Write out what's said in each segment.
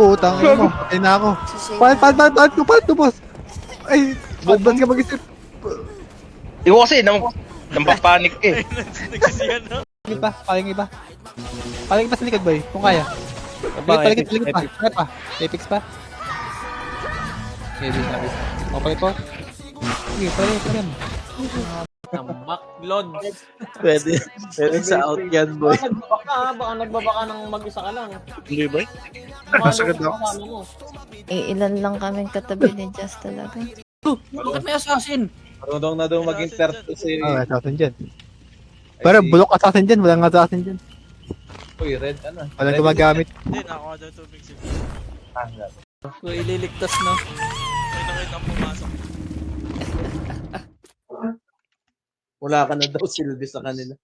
Putang ina mo. Patay na ako. Palit ko, boss. Ay, advance ka mag-isip. Iwo kasi, nampapanik eh. Nagsisiyan na. Paling iba sa likod, boy. Kung kaya. Paligid pa. Kaya pa. Apex pa. Heavy na bis. Palit po. Sige, palit. Maklod. Pwede sa out yan, boy. Baka nagbabaka ng mag-isa ka lang. Hindi ba? Masakit daw. Ilan lang kaming katabi ni Jess talaga. Bakit may assassin? Marunong na daw mag-interact si... Assassin dyan. Pero bulok assassin dyan. Walang assassin dyan. Uy, red ano? Walang gumagamit. Hindi, nakakuha daw tubig si Hanggang. So, ililigtas na. May nakita ang pumasok. Wala ka na daw silbi sa kanila.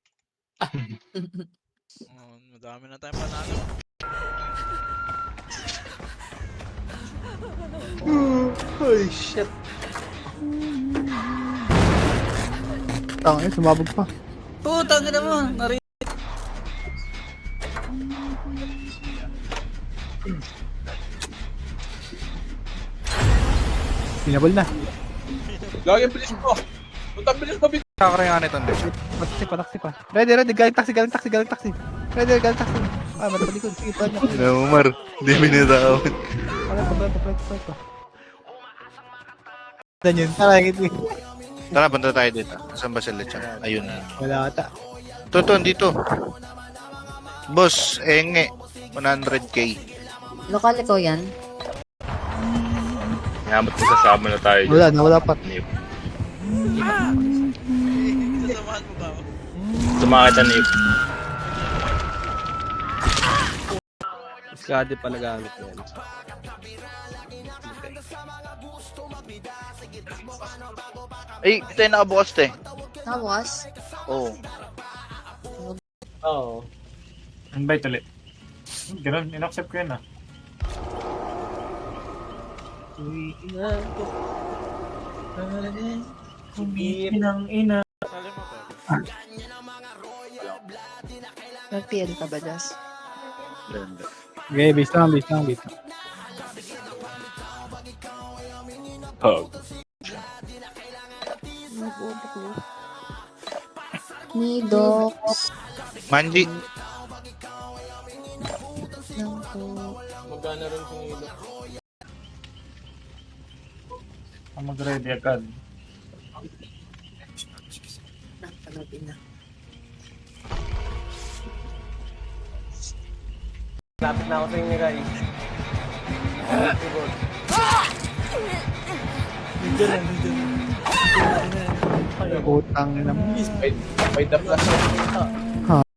Madami na tayong panalo. Holy shit. Tangin, sumabog pa. Puta, ganda mo. Pinabol na. Gawin bilis ko. Punta bilis ko. Kakarangan ito, hindi. Taksi pa. Ready. Galing taxi. Ready, galing taxi. Matapalikod. Sige, palit na. Umar, hindi minatawad. Palit pa. Saan yun? Tara, ngiti. Tara, punta tayo dito. Saan ba sila dyan? Ayun. Wala ata. Totoo, dito. Boss, enge. 100k. Lokal ikaw yan? Ngamat ko sasama na tayo. Wala pa. Sasamahan mo ba ako? Sumakita na yun. Skadi pala gamit na yan. Ay, tayo nakabukas tayo. Nakabukas? Oo. Oo. Invite ulit. Ganun, in-accept ko yun ah. Inang ina. Sali mo ba? Nag-PL ka ba, Jess? Okay, base lang. Hug. Nidox. Manji. Magana rin kung ilo. Ang mag-ready agad. Lapit na ako sa inyo, guys. Putang ina mo. May the plus.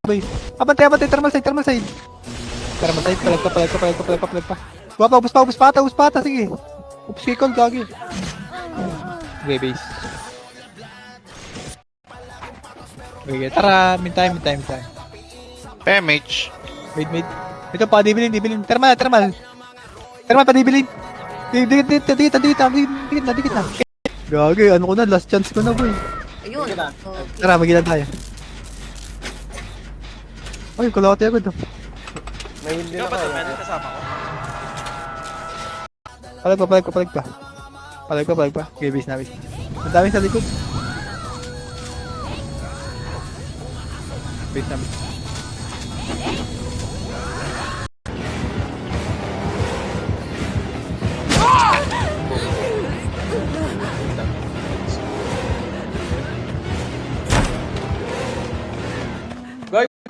Boy. Abantay, thermal side. Thermal side, palag pa. Ubus pa ata, sige. Ubus kikol, gagi. Okay, base. Okay, tara, min time. PMH. Wait. Ito pa, dibilin. Thermal. Thermal pa, dibilin. Dikit na. Gagi, ano ko na, last chance ko na, boy. Ayun. Tara, magilan tayo. Ay, kalahati agad. May hindi Ikaw na ba ito? kayo. Pwede kasama ko? Palag pa. Okay, base na. Ang dami sa likod. Base na.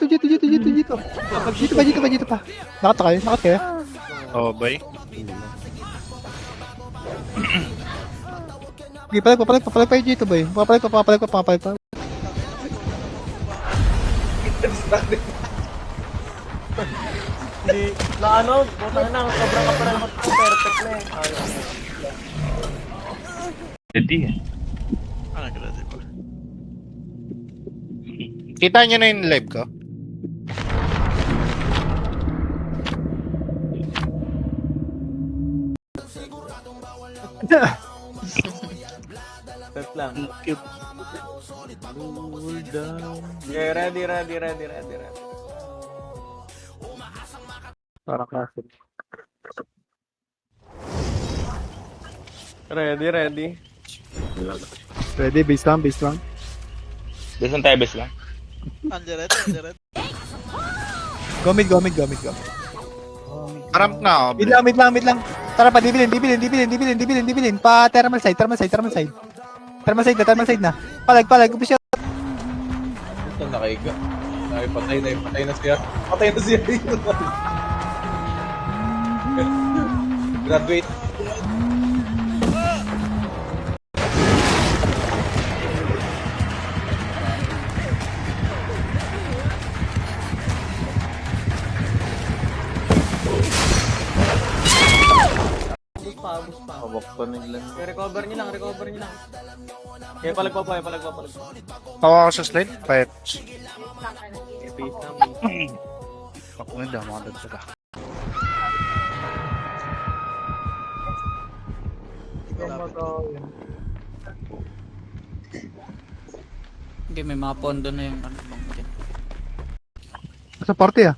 Dito. Dito pa. Nakat kayo? Oh, boy. Okay, palag pa yung dito, boy. Papalag pa. Hindi, na ano, buta na, sobrang kaparal mo perfect na eh. Hindi eh. Nag-ready ba? Kita nyo na yung live ko? Set lang. Okay, ready. Parang classic. Ready, ready. Ready, base lang, base lang. Best lang tayo, best lang. Andiyan rin. Go mid, go mid, go mid, go mid. Ramp na ako. Mid lang, mid lang, mid lang. Tara pa, dibilin. Pa thermal side. Thermal side na. Palag, umpisa. Ito nakaiga. Ay, patay na siya. Graduate. Hawak pa nila. Recover niyo lang. Kaya palag pa. Tawa ako sa slide. Fight. Base na. Ako hindi ako makadagdag ka. Hindi, may mga pondo na yung ano bang dyan. Sa party ah.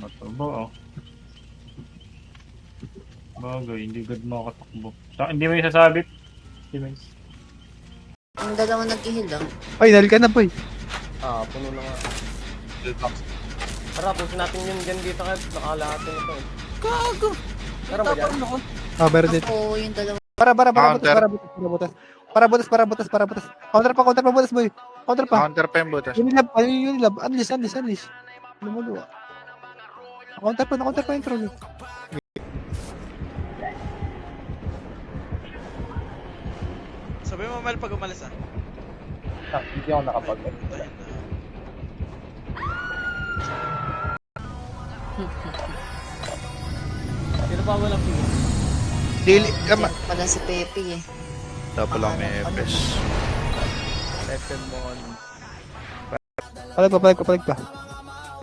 Matubo, oh. Bagay, hindi good makatakbo. Hindi mo isasabit. Hindi mo Ang dalawa nag-heal ah. Ay, nal ka na boy. Puno na nga. Tara, pusin natin yun dyan dito kahit nakalahatin ito eh. Gago! Tara ba dyan? Meron din. Ako yung dalawa. Para butas. Counter pa butas boy. Counter pa. Counter pa yung butas. Unilab. Unleash. Lumuluwa. Counter pa yung troll. Sabi mo, Mel, pag umalis ah. Hindi ako nakapag. Sino pa walang pili? Dili ka Pala si Pepe eh. Dapat lang may FS. Second mon.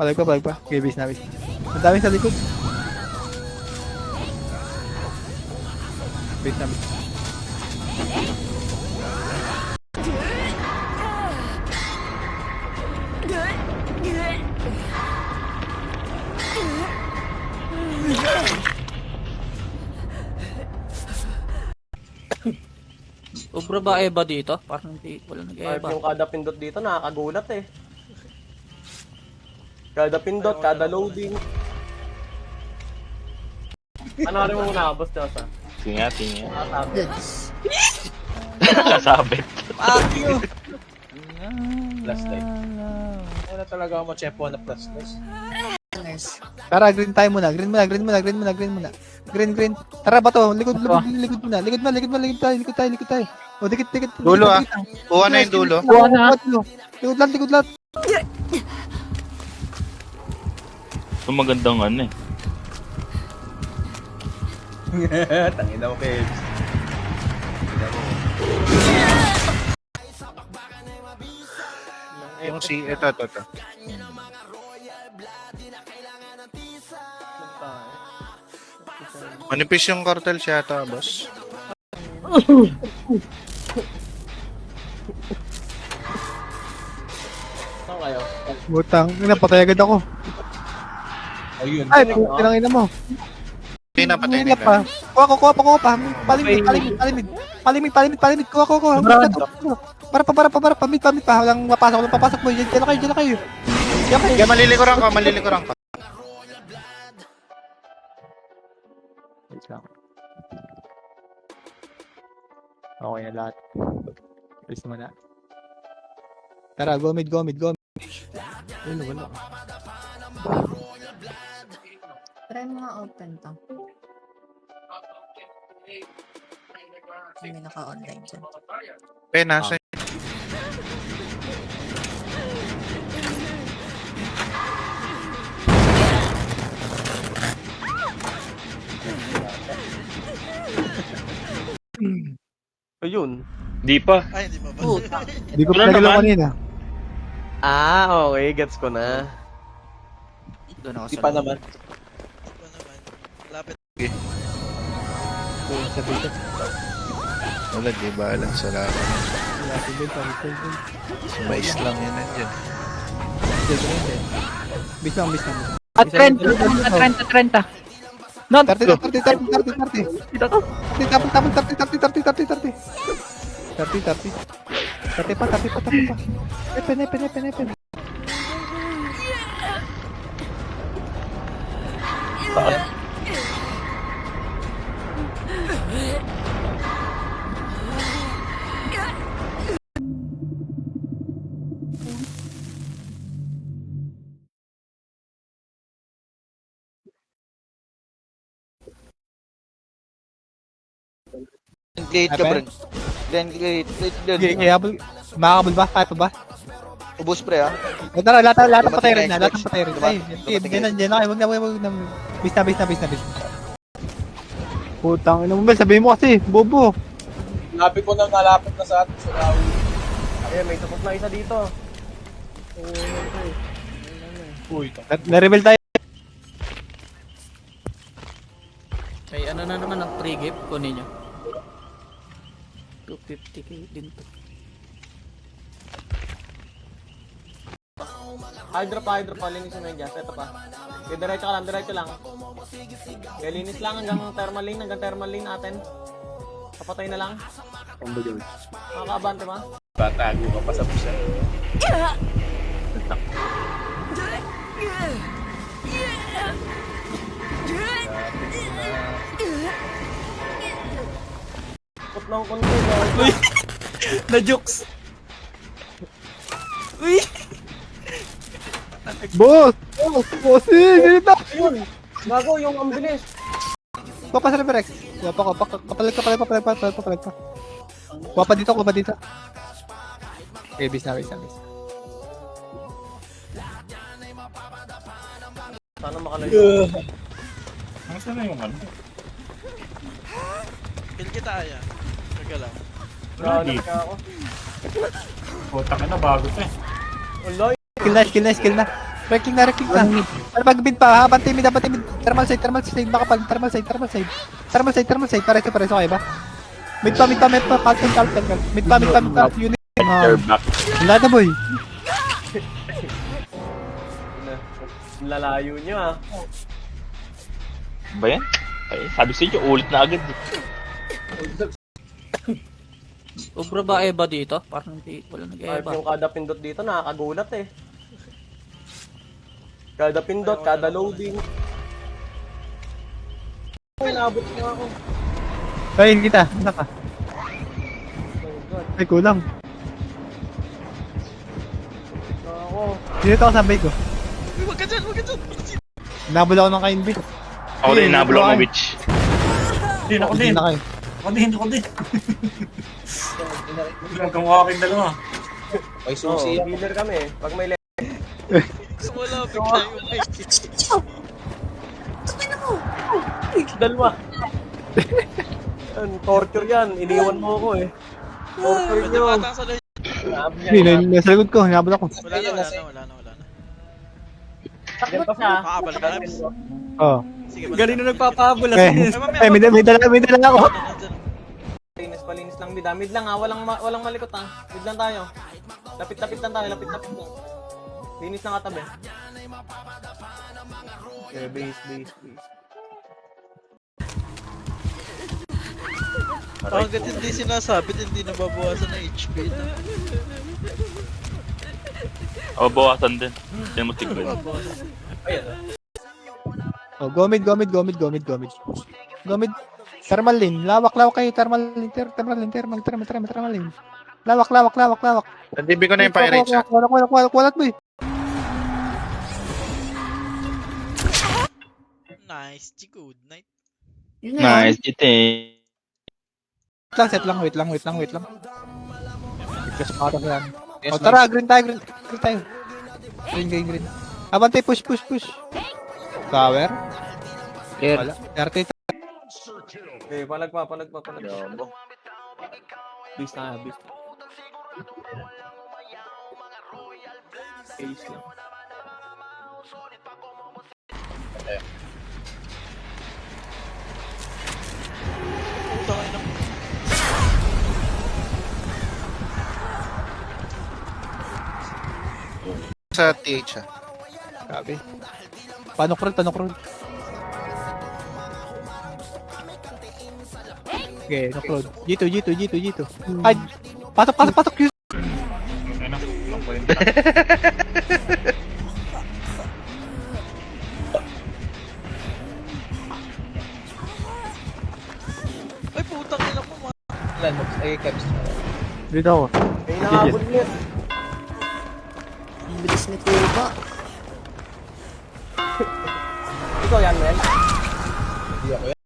Palag pa. Okay, base na base. Ang dami sa likod. Base na base. Ubra ba Eva dito? Parang hindi, wala Kahit nag-Eva. yung kada pindot dito, nakakagulat eh. Kada pindot, kada loading. Ano rin mo muna, boss Josa? Tinga. Goods. Kasabit. Plus light. Wala talaga ako ma-chepo na plus light. Nurse. Tara, green tayo muna. Green muna. Green. Tara, bato. Likod muna. Likod tayo. O, dikit. Dulo ah. Kuha na yung dulo. Likod lang. Ito magandang ano eh. Tangina mo, Kebs. Yung si, ito. Manipis yung cartel siya ata, boss. Saan kayo? Butang, napatay agad ako. Ayun. Ay, tinangin mo. Hindi na, patay Nila nila. Kuha pa. Palimig. Kuha. Para pa. Mid pa. Walang papasok mo. Diyan na kayo. Kaya malilikuran ka. Wait lang. Okay na lahat. Alis naman na. Tara, go mid. Wala. Try mo nga open to. May naka-online dyan. Pena, sa Ayun. Di pa. Ay, hindi pa ba? Hindi ko Wala pinagalaw naman. kanina. Okay, gets ko na. Doon ako Di sa pa loob. naman. Hindi pa naman. Lapit. wala, di ba alam sa laban. Mais lang yun nandiyan. Bis lang. At 30. 30, 30, 30, 30, 30. Tapon, 30, 30, 30, 30, 30. 30, 30. 30 pa. Epen. Gate ka, Epen? Brad. Gate. Sige, habol. Makakabol ba? Kaya pa ba? Ubus, pre, ah. Tara, lahat ng patay rin na. Dumating Lahat ng patay rin. diba? Ay, Dumating dyan na. Huwag na. Bis na. Putang ina mo, Mel. Sabihin mo kasi, bobo. Lapit ko nang kalapit na sa atin. Sa Rawi. Ayun, may tapos na isa dito. Uy, ito. Na-rebel tayo. Ay, ano na naman ang free gift ko ninyo? 250k din to. Hydro pa, linisin mo yun dyan. Ito pa. Okay, diretso lang. Okay, linis lang hanggang thermal lane natin. Kapatay na lang. Makakaabante ba? Tatago ka pa sa pusa. Put ng konti. Na-jokes! Boss! Bossing! Ganito! Ayun! Gago, yung ambilis. Papa sa Rex. Papalag ka. Kuha pa dito. Okay, bis na. Sana makalayo. Nasaan na yung ano? Kill kita, Aya. Taga lang. Galit ka ako. Putak na, bago to eh. Uloy! Skill na. Wrecking na. Ano pag bid pa, ha? Bantay mid. Thermal side. Baka pag thermal side. Pareso kayo ba? Mid pa. Kalten. Mid pa. Unit. They're back. Wala na, boy. Lalayo nyo ah. Ba yan? Ay, sabi sa inyo, ulit na agad. Ubra ba Eva dito? Parang hindi, wala Kahit nag-Eva. yung kada pindot dito, nakakagulat eh. Kada pindot, kada loading. Ay, naabot nga ako. Ayun kita. Ano ka? Oh my god. Ay, kulang. Ako. Dito ako sabay ko. Uy, wag ka dyan! Nabul ako ng kain bit. Ako din, nabulok mo, witch. Ako din. Na kayo. Ako din. Magkamukha kayong dalawa. May Oo, susi yan. healer kami eh. Pag may Wala, bigla yung mic. dalawa. Torture yan. Iniwan mo ako eh. Torture Pwede nyo. matang sa lane. Sabi Hindi, niya. nasa likod ko. Nabul ako. Wala na. Diyan pa siya. Makakabal ka na. Oo. Sige, Galing na nagpapahabol. May dala ako. Palinis lang bida. Mid lang ha. Walang malikot ha. Mid lang tayo. Lapit-lapit lang tayo. Lapit-lapit lang. Linis ng katabi. Okay, base. Hanggat hindi sinasabit, hindi nababawasan ng HP ito. O, bawasan din. Yan mo tignan. Oh, gomid. Thermal lane. Lawak kayo. Thermal lane. Lawak. Nandibi ko na yung pirates, ha? Walat mo eh. Nice, good night. Nice, Jite. Wait lang. Kasi parang yan. O tara, green tayo. Green. Abante, push. Tower. Wala. 30. Okay, palag pa. Base na. Ace lang. Sa TH, ha? Grabe. Paano crawl? Okay, upload. G2. Ay, pasok. Ano? Ang point. Ay, putang ina mo, man. Ilan mo? Ay, Kebs. Dito ako. May nakabot ulit. Ang bilis ni Kuba. Ikaw yan, Mel. Hindi ako yan.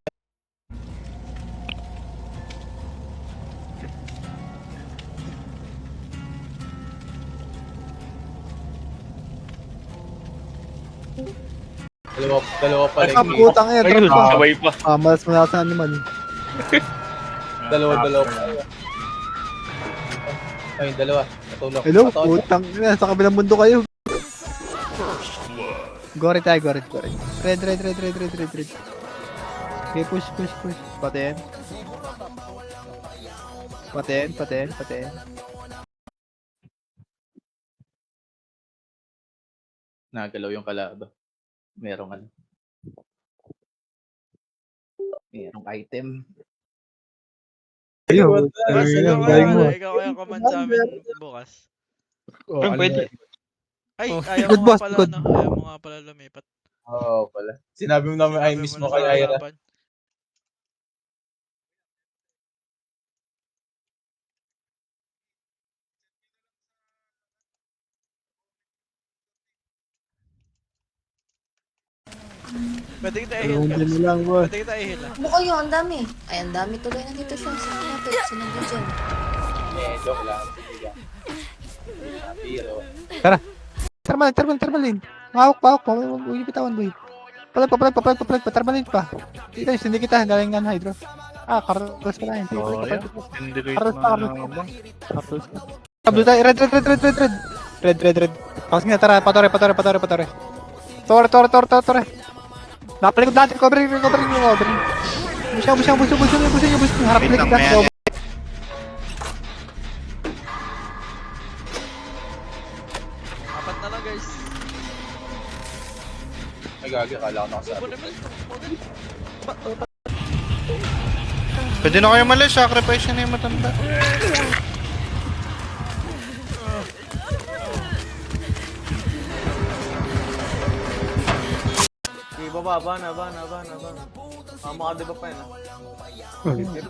Dalawa pa rin. Ang putang ina, Ayun, drop pa. sabay pa. Malas mo na sa animal. Dalawa pa. Ay, dalawa. Natulog. Hello, putang ina, sa kabilang mundo kayo. Gore tayo, gore. Red. Okay, push. Paten. Nagalaw yung kalaban. Merong ano. Merong item. Ayun, Ikaw kaya command sa amin bukas. Pero pwede. Ay, Oh, ayaw good mo boss, nga pala, good. no? Ayaw mo nga pala lumipat. Oo pala. Sinabi mo namin ay Sabi miss mo mo na kay sa Ira. harapan. Pwede kita i-heal, Hindi Kebs. mo lang, boss. Pwede kita i-heal, ah. Buko yun, ang dami. Ay, ang dami tuloy na dito siya. Sino natin? Sino dyan? Joke lang. Sige. Biro. Thermalin. Mahawak pa. Huwag yung bitawan, boy. Palag pa. Thermalin pa. Dito, hindi kita. Galing nga hydro. Carlos pala yun. Carlos pa. Blue tayo. Red. Pasok nga, tara. Patore. Tore. Napalikod natin. Cover. Busyang. Harap Wait likod lang, natin. may Apat na lang, guys. Ay gagi, kala ko nakasabi. Bubo naman. Pwede na kayo malis, sacrifice na yung matanda. Okay, baba na. Makadiba pa yan, ah. Palinis.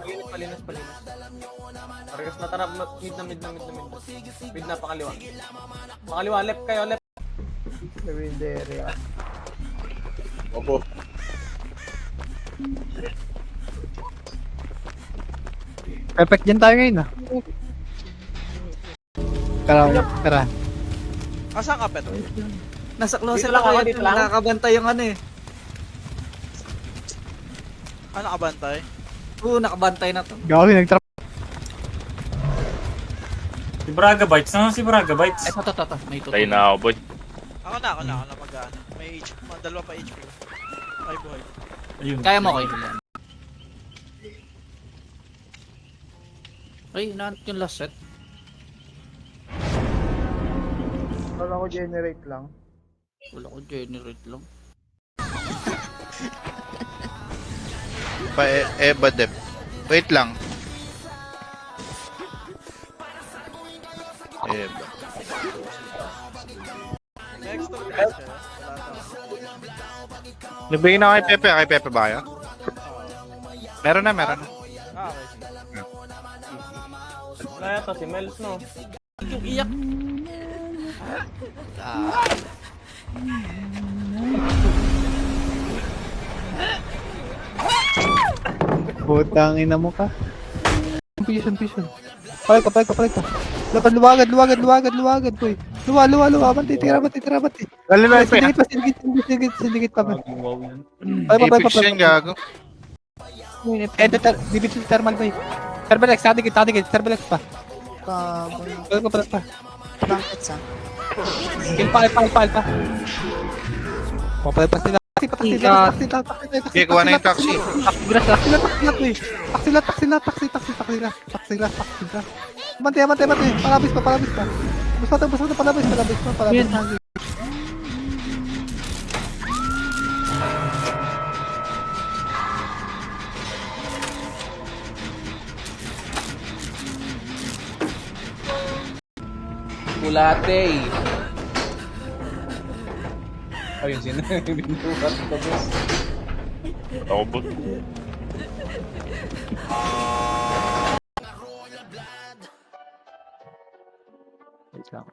Parehas na, tara. Mid na. Mid na, pakaliwa. Left kayo, left. Opo. Perfect dyan tayo ngayon, Tara. Asan ka, Pet? Nasa closet Dito lang ako ako, yan. dito lang. Nakakabantay yung ano eh. Ano nakabantay? Oo, nakabantay na to. Gawin, nagtrap. Si Braga Bites. Nasaan si Braga Bites? Ito. May tutuloy. Tayo na ako, boy. Ako na mag-ano. May HP, dalawa pa HP. Ay, buhay. Ayun. Kaya mo ko yun. Ay, inaanap yung last set. Wala ko generate lang. Wala ko generate lang. Eba dep. Wait lang. Eba. Next to guys, wala na. Nagbigay na kay Pepe. Kay Pepe ba kayo? Meron na. Okay. Wala to, si Mels, no? Yung iyak. Putang ina mo ka. Position. Palag pa. Lapad, luwagad, boy. Luwa. Bantay, tira. Lalo na Pepe. Sindigit pa. Wow yan. Apex yan, gago. Dibit sa thermal, boy. Thermal X, tatigit, thermal X pa. Baboy. Pa. Bakit sa? Kill pa. Papalpas nila. Taxi. Okay, kuha na yung taxi. Taxi. Bantay. Palabis pa. Basta palabis pa. Chocolate. Ayun, binuhat ko, boss. Ako ba? Wait lang.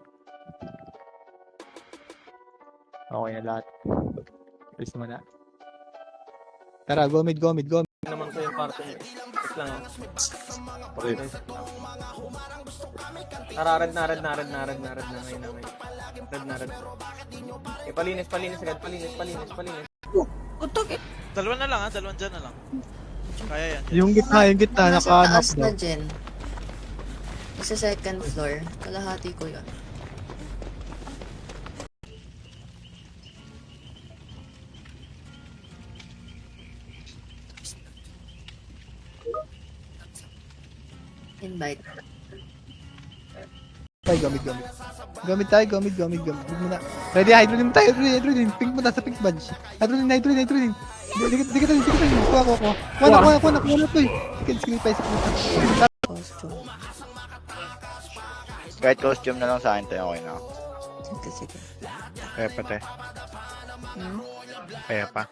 Okay na lahat. Alis naman na. Tara, go mid. Hindi naman ko yung party mo. Wait lang. Okay. Tara, red na ngayon. Red na. Palinis agad. Palinis. Dalawa na lang ha, dalawan dyan na lang. Kaya yan. Yung gitna, Nasa naka-knock taas na daw. dyan. Sa second floor. Kalahati ko yun. Invite. Tayo, gamit. Gamit muna. Ready, hydrogen tayo, hydrogen. Pink mo, nasa pink badge. Hydrogen. Dikit rin. Kuha. Kuha na to eh. Sacrifice. Costume. Kahit costume na lang sa akin tayo, okay na. Sige. Kaya pa, te. Hmm? Kaya pa.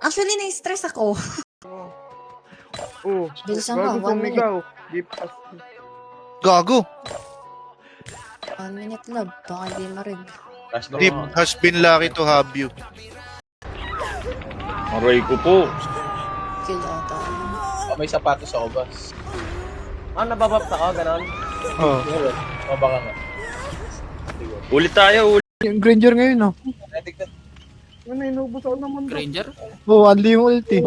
Actually, na-stress ako. Oo. Bilisan mo, 1 minute. Gago! 1 minute love. Baka hindi marig. Last Deep has been lucky to have you. Aray ko po. Kill ata. May sapatos ako, boss. Nababapta ka, ganon. Oh. O baka nga. Ulit tayo, ulit. Yung Granger ngayon, no? Granger? Oh, only yung ulti.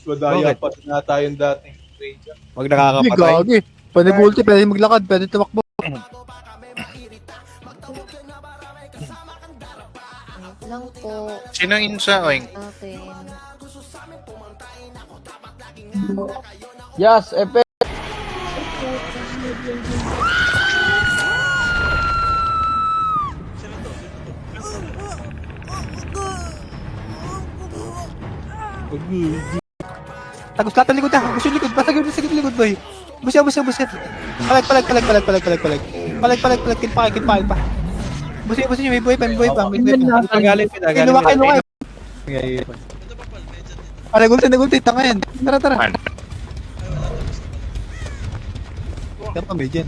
Madaya Bakit? pa na tayong dating Ranger. Wag Hindi, nakakapatay. gagi. Pwede ulti, pwede maglakad, pwede tumakbo. Wait lang po. Sinong insa, oing? Akin. Yes, epe. Tagos lahat ang likod na. Gusto yung likod. Basta yung likod, boy. Buset. Palag. Kinpakin pa. Buset yung may buhay pa. Kinuha. Nagulti. Tanga yan. Tara. Man. Tara pa, Medyan.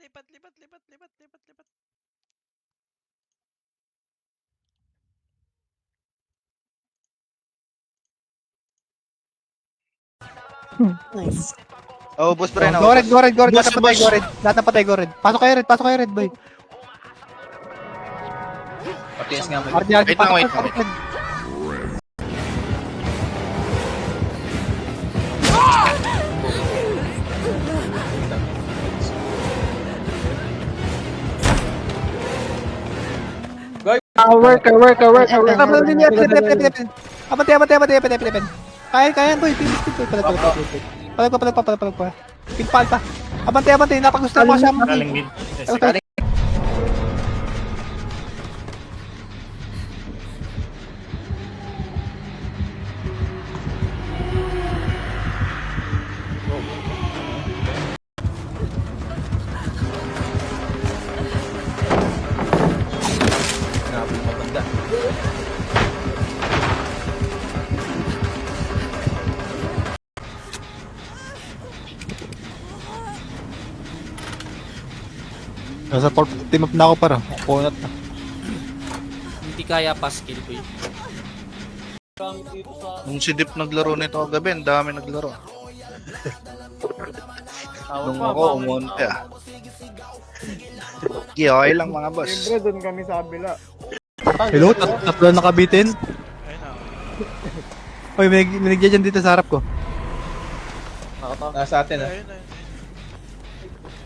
Lipat. Nice. Oh, boss pre na. Gored. Boss, Lahat na patay, Gored. Pasok kayo, Red, boy. Patias nga mo. RD, Wait lang, wait. Work. Abante. Kaya, boy. Palag pa. Pinpal pa. Abante. Napagusto ko siya. Galing mid. Grabe yung matanda. Nasa team up na ako para. Punot na. Hindi kaya pa skill ko yun. Nung si Deep naglaro nito kagabi, ang dami naglaro. Nung ako, umunti ah. Okay lang mga boss. doon kami sa kabila. Hello, tatlo na nakabitin. Oy, may nagdiyan dito sa harap ko. Nasa atin ah. Ayun.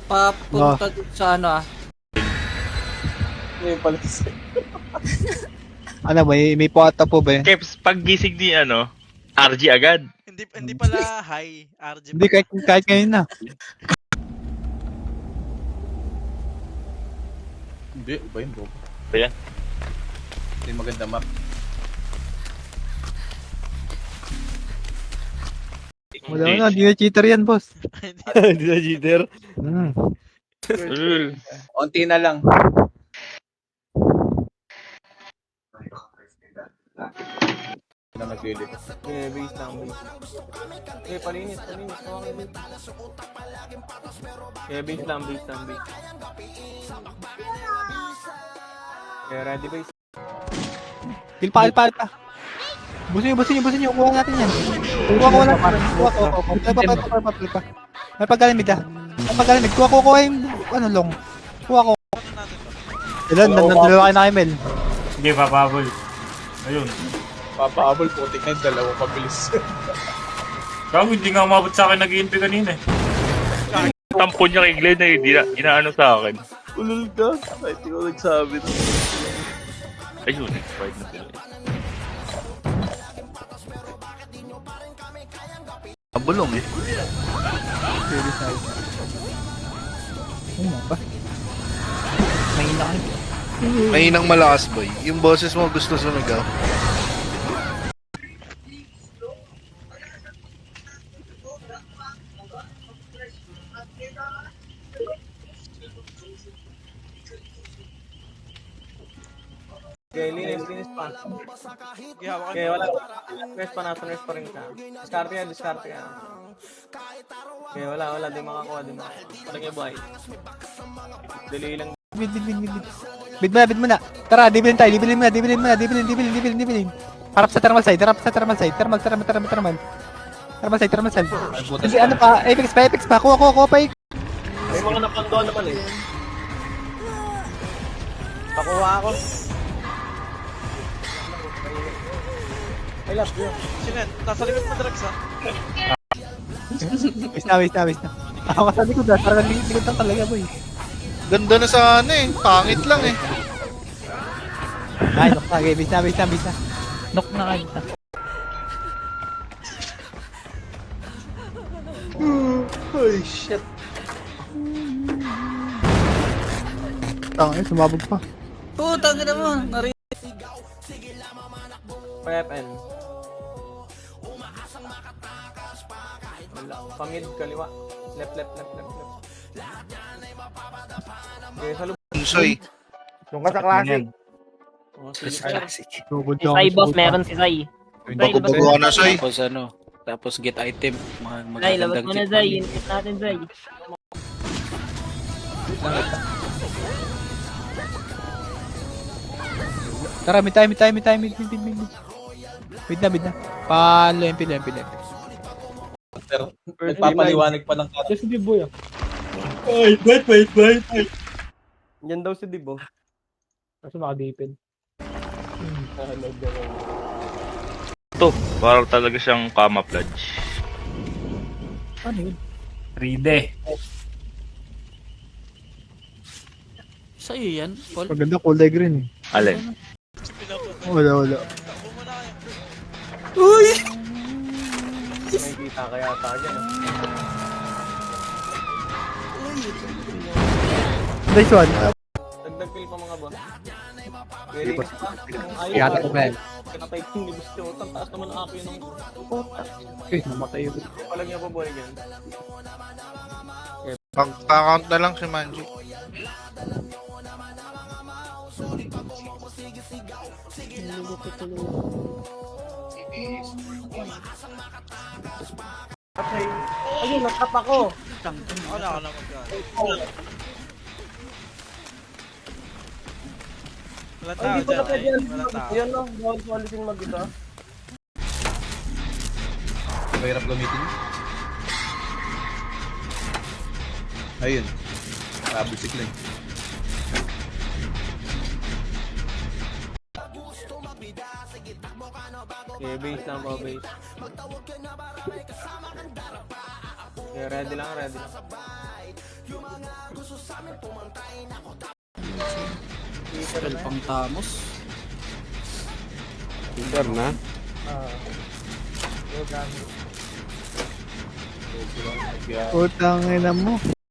Papunta dun sa ano ah. Yung palis. Ano, may puwata po ba yun? Keps, pag gising ni RG agad. Hindi pala high, RG. Hindi, kahit ngayon na. Hindi, ba yun bro? Ba yan? Hindi maganda map. Wala na, di na cheater yan, boss. Hindi na cheater. Lul. Unti na lang. Na naglilip. Okay, base lang, base. Okay, palinis. Okay, base. Okay, base lang, base. Okay, ready, base. Kill pa. Busin nyo. Kuha natin yan. Kuha natin. Kuha. May pagkalimid ah. Kuha yung, long. Kuha ko. Ano natin to? Ilan, nandalawa kayo na kay Mel. Hindi, papabol. Ayun. Papaabol, putik na yung dalawang pabilis. Gago, hindi nga umabot sa akin nag-INP kanina eh. Tampo niya kay Glenn eh, inaano sa akin. Ulul ka? Kahit ikaw nagsabi na. Ayun, expired na sila. Bulong eh. Mahinang malakas boy. Yung boses mo gusto sumigaw. Okay, linis pa. Sige, hawakan Okay, mo. wala. Nurse pa rin ka. Diskarte ka. Okay, wala. Di makakuha. Wala kayo buhay. Dali lang. Bid mo na. Tara, dibilin tayo. Dibilin mo na. Harap sa thermal side. Thermal side. Hindi, ano pa? Apex pa. Kuha pa. May mga napandoan naman eh. Pakuha ako. I love you. Sino yan? Nasa likod mo drugs ha? Waste na. Ako sa likod ah. Parang likod lang talaga, boy. Ganda na sana eh. Pangit lang eh. Ay, nok na. Base na. Knock na kayo. Holy shit. Tangin, sumabog pa. Putang ina mo. PFN. Wala. Pamid, kaliwa. Left. Okay, sa loob. Soy. Yung ka sa klase. Sugod Si Sai boss, meron si Sai. Bago-bago na Soy. Tapos get item. Sai, labas mo na Sai. Init natin Sai. Tara, may time. Wait na. Palo, MP. Nagpapaliwanag pa ng kata. Just be boy. Wait. Yan daw si Dibo. Kaso nakadipin. Ito, parang talaga siyang camouflage. Ano yun? 3D. Sa'yo yan, Paul. Maganda kulay green. Alin? Wala. Takbo mo na kayo. May kita kaya tayo dyan. Nice one. Dagdag kill pa mga boss. Very good pa. Yata ko, Mel. Kinatay ni Gusto. Ang taas naman ang akin ng Okay, namatay yun. palag niya pa buhay yan. Pag-count na lang si Manji. Ayun, natap ako. Ako na mag-ano. Walang tao Hindi ko dyan na pwede ay. yan. Walang tao. Yan no, bawal ko alisin mag-isa. Mahirap gamitin. Ayun. Kabusik lang. Okay, base lang po, base. Okay, ready lang. Spell pang Tamos. Peter na. Putang ina mo.